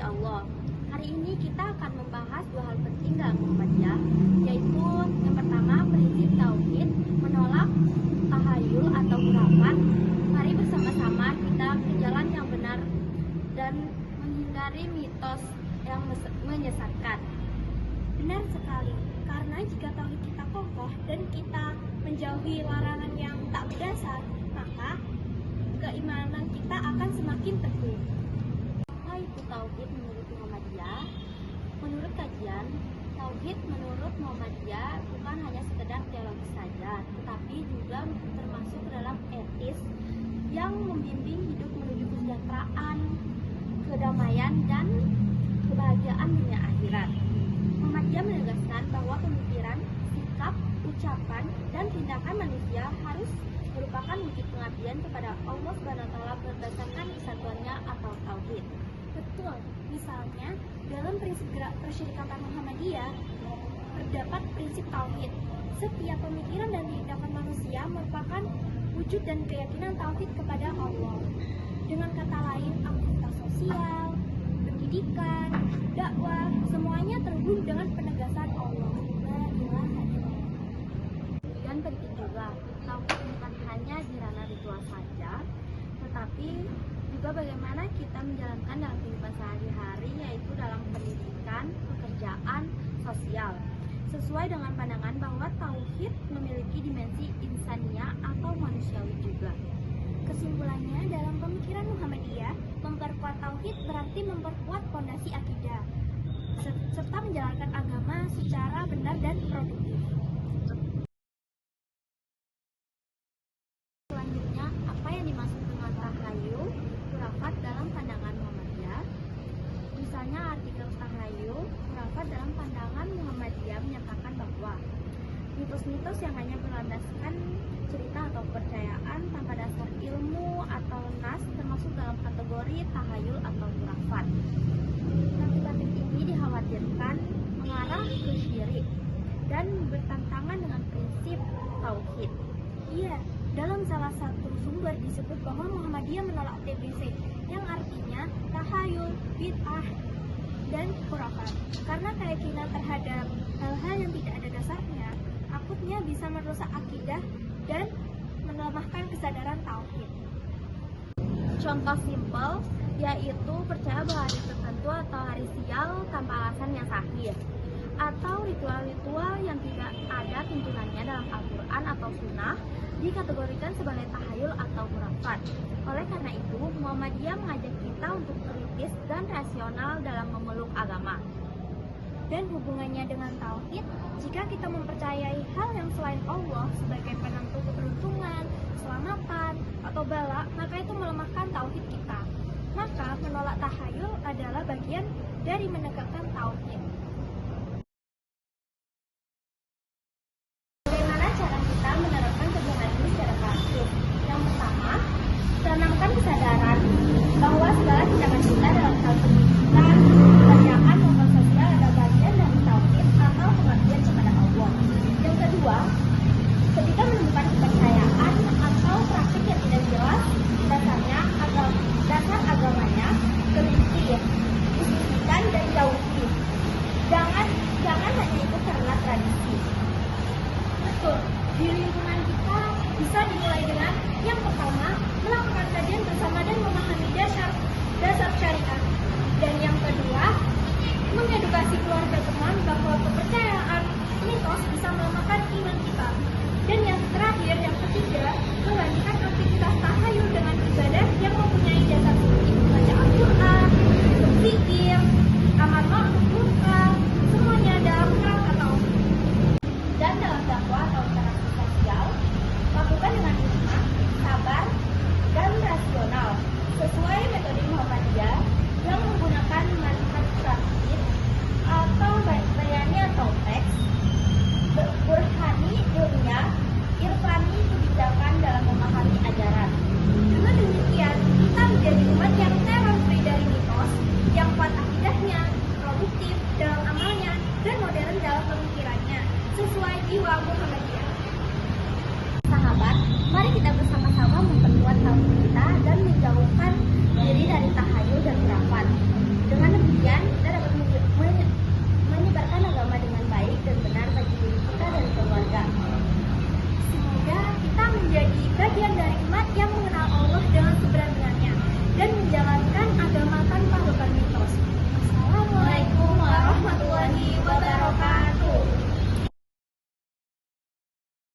Allah. Hari ini kita akan membahas dua hal penting dalam Muhammadiyah, yaitu yang pertama prinsip tauhid, menolak tahayul atau khurafat. Mari bersama-sama kita ke jalan yang benar dan menghindari mitos yang menyesatkan. Benar sekali, karena jika tauhid kita kokoh dan kita menjauhi larangan yang tak berdasar, maka keimanan kita akan semakin teguh. Apa itu tauhid menurut Muhammadiyah? Menurut kajian, tauhid menurut Muhammadiyah bukan hanya sekedar teologi saja, tetapi juga termasuk dalam etis yang membimbing hidup menuju kesejahteraan, kedamaian, dan kebahagiaan dunia akhirat. Muhammadiyah menegaskan bahwa pemikiran, sikap, ucapan, dan tindakan manusia harus merupakan wujud pengabdian kepada Allah SWT berdasarkan kesatuannya atau tauhid. Betul, misalnya dalam prinsip gerak persyarikatan Muhammadiyah terdapat prinsip tauhid. Setiap pemikiran dan tindakan manusia merupakan wujud dan keyakinan tauhid kepada Allah. Dengan kata lain, aktivitas sosial, pendidikan, dakwah, semuanya terhubung dengan penegasan Allah. La ilaha illallah. Dan penting juga, tauhid bukan hanya di ranah ritual saja, tetapi juga bagaimana kita menjalankan dalam kehidupan sehari-hari, yaitu dalam pendidikan, pekerjaan, sosial. Sesuai dengan pandangan bahwa tauhid memiliki dimensi insaniah atau manusiawi juga. Kesimpulannya, dalam pemikiran Muhammadiyah, memperkuat tauhid berarti memperkuat fondasi akidah, serta menjalankan agama secara benar dan produktif. Selanjutnya, apa yang dimaksud dengan tahayul, khurafat dalam pandangan Muhammadiyah? Misalnya artikel tahayul, khurafat dalam pandangan Muhammadiyah menyatakan bahwa mitos-mitos yang hanya berlandaskan cerita atau kepercayaan tanpa dasar ilmu atau nas termasuk dalam kategori tahayul atau khurafat. Narratif ini dikhawatirkan mengarah ke syirik dan bertentangan dengan prinsip tauhid. Iya, dalam salah satu sumber disebut bahwa Muhammadiyah menolak TBC, yang artinya tahayul, bid'ah, dan khurafat. Karena keyakinan terhadap hal-hal yang tidak ada dasarnya, takutnya bisa merusak akidah dan melemahkan kesadaran tauhid. Contoh simpel yaitu percaya bahwa hari tertentu atau hari sial tanpa alasan yang sahih, atau ritual-ritual yang tidak ada tuntunannya dalam Al-Quran atau Sunnah dikategorikan sebagai tahayul atau khurafat. Oleh karena itu, Muhammadiyah mengajak kita untuk kritis dan rasional dalam memeluk agama. Dan hubungannya dengan tauhid, jika kita mempercayai hal yang selain Allah sebagai penentu keberuntungan, keselamatan, atau bala, maka itu melemahkan tauhid kita. Maka menolak tahayul adalah bagian dari menegakkan tauhid. Bagaimana cara kita menerapkan kebiasaan ini secara praktis? Yang pertama, tanamkan kesadaran bahwa segala tindakan kita dalam hal pendidikan, pekerjaan, maupun sosial adalah bagian dari tauhid atau pengabdian kepada Allah. Yang kedua, ketika menemukan kepercayaan atau praktik yang tidak jelas dasar agamanya, teliti, diskusikan dan jauhi. Jangan hanya ikut karena tradisi. Betul, di lingkungan kita bisa dimulai dengan yang pertama, melakukan kajian bersama dan memahami dasar syariat. Dan yang kedua, mengedukasi keluarga teman bahwa kepercayaan mitos bisa melemahkan iman kita. Dan yang terakhir, yang ketiga, melanjutkan aktivitas tahayul dengan ibadah yang mempunyai dasar seperti membaca Al-Quran, berzikir, amar ma'ruf munkar, semuanya dalam kerangka tauhid. Dan dalam dakwah atau interaksi sosial, lakukan dengan hikmah, sabar, dan rasional sesuai metode Muhammadiyah yang menggunakan manhaj praktis atau bayani atau teks, burhani ilmiah, irfani kebijakan dalam memahami ajaran. Dengan demikian, kita menjadi umat yang terang-free dari mitos, yang kuat akidahnya, produktif dalam amalnya, dan modern dalam pemikirannya, sesuai jiwa Muhammadiyah. Sahabat, mari kita bersama